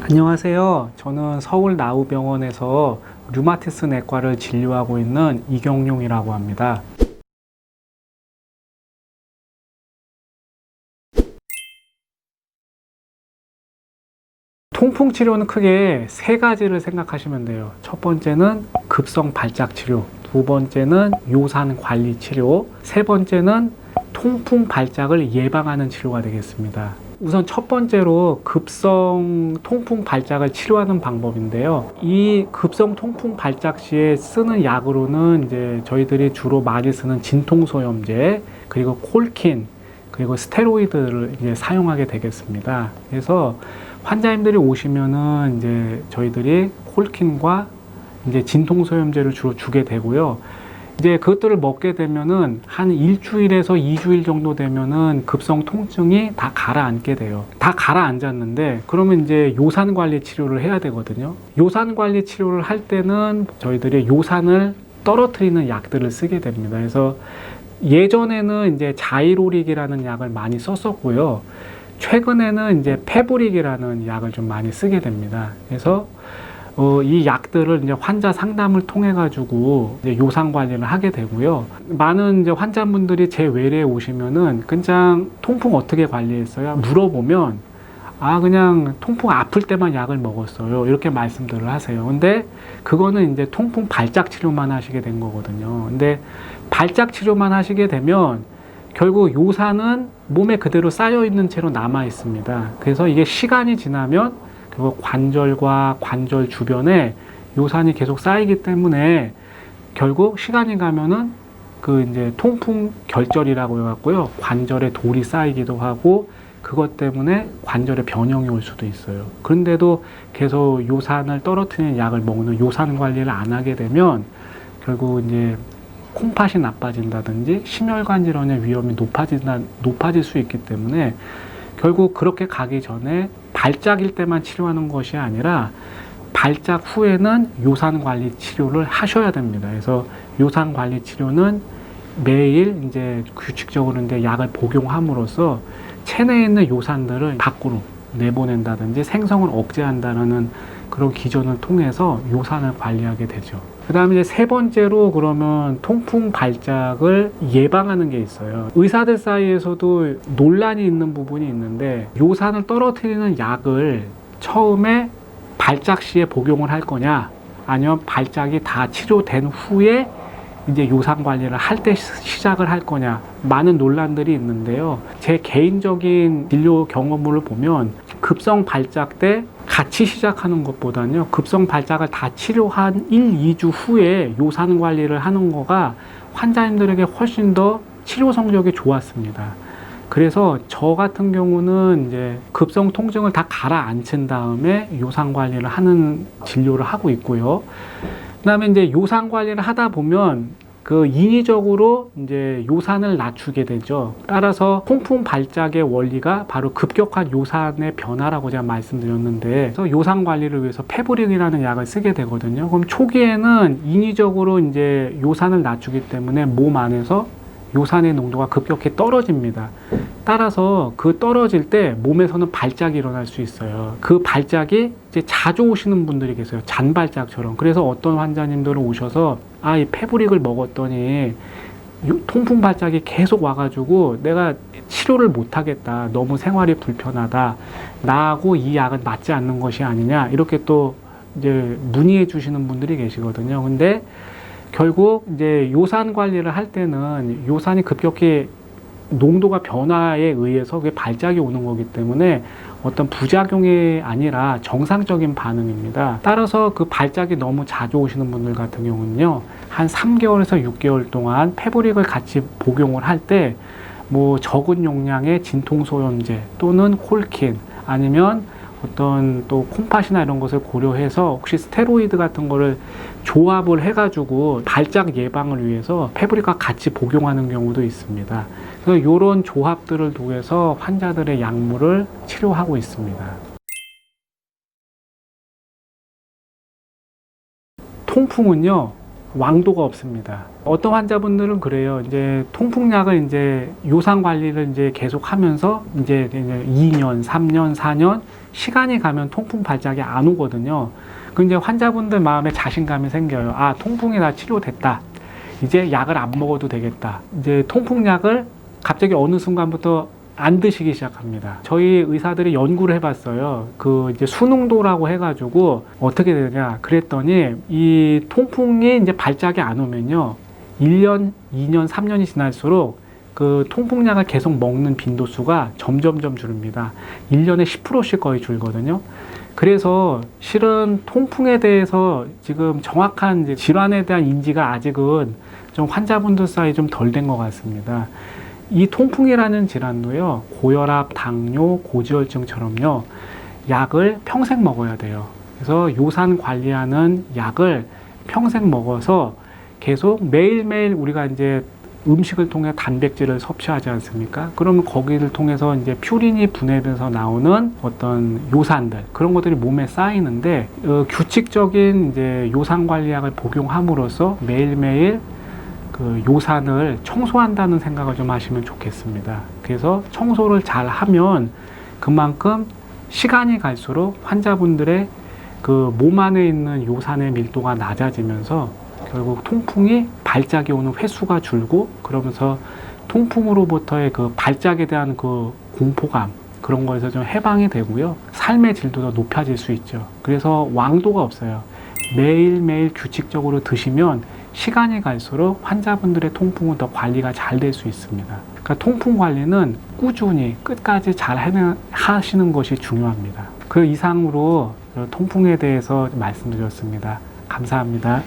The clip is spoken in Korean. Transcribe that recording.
안녕하세요. 저는 서울나우병원에서 류마티스 내과를 진료하고 있는 이경용이라고 합니다. 통풍 치료는 크게 세 가지를 생각하시면 돼요. 첫 번째는 급성 발작 치료, 두 번째는 요산 관리 치료, 세 번째는 통풍 발작을 예방하는 치료가 되겠습니다. 우선 첫 번째로 급성 통풍 발작을 치료하는 방법인데요. 이 급성 통풍 발작 시에 쓰는 약으로는 이제 저희들이 주로 많이 쓰는 진통소염제, 그리고 콜킨, 그리고 스테로이드를 이제 사용하게 되겠습니다. 그래서 환자님들이 오시면은 이제 저희들이 콜킨과 이제 진통소염제를 주로 주게 되고요. 이제 그것들을 먹게 되면은 한 일주일에서 2주일 정도 되면은 급성 통증이 다 가라앉게 돼요. 다 가라앉았는데 그러면 이제 요산 관리 치료를 해야 되거든요. 요산 관리 치료를 할 때는 저희들이 요산을 떨어뜨리는 약들을 쓰게 됩니다. 그래서 예전에는 이제 자이로릭이라는 약을 많이 썼었고요. 최근에는 이제 페브릭이라는 약을 좀 많이 쓰게 됩니다. 그래서 이 약들을 이제 환자 상담을 통해 가지고 이제 요산 관리를 하게 되고요. 많은 이제 환자분들이 제 외래에 오시면은 그냥 통풍 어떻게 관리했어요? 물어보면 그냥 통풍 아플 때만 약을 먹었어요. 이렇게 말씀들을 하세요. 근데 그거는 이제 통풍 발작 치료만 하시게 된 거거든요. 근데 발작 치료만 하시게 되면 결국 요산은 몸에 그대로 쌓여 있는 채로 남아 있습니다. 그래서 이게 시간이 지나면 관절과 관절 주변에 요산이 계속 쌓이기 때문에 결국 시간이 가면은 그 이제 통풍 결절이라고 해갖고요. 관절에 돌이 쌓이기도 하고 그것 때문에 관절에 변형이 올 수도 있어요. 그런데도 계속 요산을 떨어뜨리는 약을 먹는 요산 관리를 안 하게 되면 결국 이제 콩팥이 나빠진다든지 심혈관 질환의 위험이 높아질 수 있기 때문에 결국 그렇게 가기 전에 발작일 때만 치료하는 것이 아니라 발작 후에는 요산 관리 치료를 하셔야 됩니다. 그래서 요산 관리 치료는 매일 이제 규칙적으로 이제 약을 복용함으로써 체내에 있는 요산들을 밖으로 내보낸다든지 생성을 억제한다는 그런 기전을 통해서 요산을 관리하게 되죠. 그 다음에 이제 세 번째로 그러면 통풍 발작을 예방하는 게 있어요. 의사들 사이에서도 논란이 있는 부분이 있는데 요산을 떨어뜨리는 약을 처음에 발작 시에 복용을 할 거냐 아니면 발작이 다 치료된 후에 이제 요산 관리를 할 때 시작을 할 거냐 많은 논란들이 있는데요. 제 개인적인 진료 경험을 보면 급성 발작 때 같이 시작하는 것보다는요. 급성 발작을 다 치료한 1, 2주 후에 요산 관리를 하는 거가 환자님들에게 훨씬 더 치료 성적이 좋았습니다. 그래서 저 같은 경우는 이제 급성 통증을 다 가라앉힌 다음에 요산 관리를 하는 진료를 하고 있고요. 그다음에 이제 요산 관리를 하다 보면 그 인위적으로 이제 요산을 낮추게 되죠. 따라서 통풍 발작의 원리가 바로 급격한 요산의 변화라고 제가 말씀드렸는데, 그래서 요산 관리를 위해서 페브릭이라는 약을 쓰게 되거든요. 그럼 초기에는 인위적으로 이제 요산을 낮추기 때문에 몸 안에서 요산의 농도가 급격히 떨어집니다. 따라서 그 떨어질 때 몸에서는 발작이 일어날 수 있어요. 그 발작이 이제 자주 오시는 분들이 계세요. 잔발작처럼. 그래서 어떤 환자님들은 오셔서 이 페브릭을 먹었더니 통풍 발작이 계속 와가지고 내가 치료를 못하겠다. 너무 생활이 불편하다. 나하고 이 약은 맞지 않는 것이 아니냐. 이렇게 또 이제 문의해 주시는 분들이 계시거든요. 근데 결국 이제 요산 관리를 할 때는 요산이 급격히 농도가 변화에 의해서 그게 발작이 오는 거기 때문에 어떤 부작용이 아니라 정상적인 반응입니다. 따라서 그 발작이 너무 자주 오시는 분들 같은 경우는요, 한 3개월에서 6개월 동안 페브릭을 같이 복용을 할 때 뭐 적은 용량의 진통소염제 또는 콜킨 아니면 어떤 또 콩팥이나 이런 것을 고려해서 혹시 스테로이드 같은 거를 조합을 해가지고 발작 예방을 위해서 페브릭과 같이 복용하는 경우도 있습니다. 그래서 이런 조합들을 통해서 환자들의 약물을 치료하고 있습니다. 통풍은요, 왕도가 없습니다. 어떤 환자분들은 그래요. 이제 통풍약을 이제 요상 관리를 이제 계속 하면서 이제 2년, 3년, 4년 시간이 가면 통풍 발작이 안 오거든요. 그 이제 환자분들 마음에 자신감이 생겨요. 아, 통풍이 다 치료됐다. 이제 약을 안 먹어도 되겠다. 이제 통풍약을 갑자기 어느 순간부터 안 드시기 시작합니다. 저희 의사들이 연구를 해봤어요. 그 이제 수능도라고 해가지고 어떻게 되냐 그랬더니 이 통풍이 이제 발작이 안 오면요 1년, 2년, 3년이 지날수록 그 통풍약을 계속 먹는 빈도수가 점점점 줄입니다. 1년에 10%씩 거의 줄거든요. 그래서 실은 통풍에 대해서 지금 정확한 이제 질환에 대한 인지가 아직은 좀 환자분들 사이에 좀 덜 된 것 같습니다. 이 통풍이라는 질환도요, 고혈압, 당뇨, 고지혈증처럼요, 약을 평생 먹어야 돼요. 그래서 요산 관리하는 약을 평생 먹어서 계속 매일매일 우리가 이제 음식을 통해 단백질을 섭취하지 않습니까? 그러면 거기를 통해서 이제 퓨린이 분해돼서 나오는 어떤 요산들, 그런 것들이 몸에 쌓이는데, 규칙적인 이제 요산 관리약을 복용함으로써 매일매일 그 요산을 청소한다는 생각을 좀 하시면 좋겠습니다. 그래서 청소를 잘 하면 그만큼 시간이 갈수록 환자분들의 그 몸 안에 있는 요산의 밀도가 낮아지면서 결국 통풍이 발작이 오는 횟수가 줄고 그러면서 통풍으로부터의 그 발작에 대한 그 공포감 그런 거에서 좀 해방이 되고요. 삶의 질도 더 높아질 수 있죠. 그래서 왕도가 없어요. 매일매일 규칙적으로 드시면 시간이 갈수록 환자분들의 통풍은 더 관리가 잘 될 수 있습니다. 그러니까 통풍 관리는 꾸준히 끝까지 잘 하시는 것이 중요합니다. 그 이상으로 통풍에 대해서 말씀드렸습니다. 감사합니다.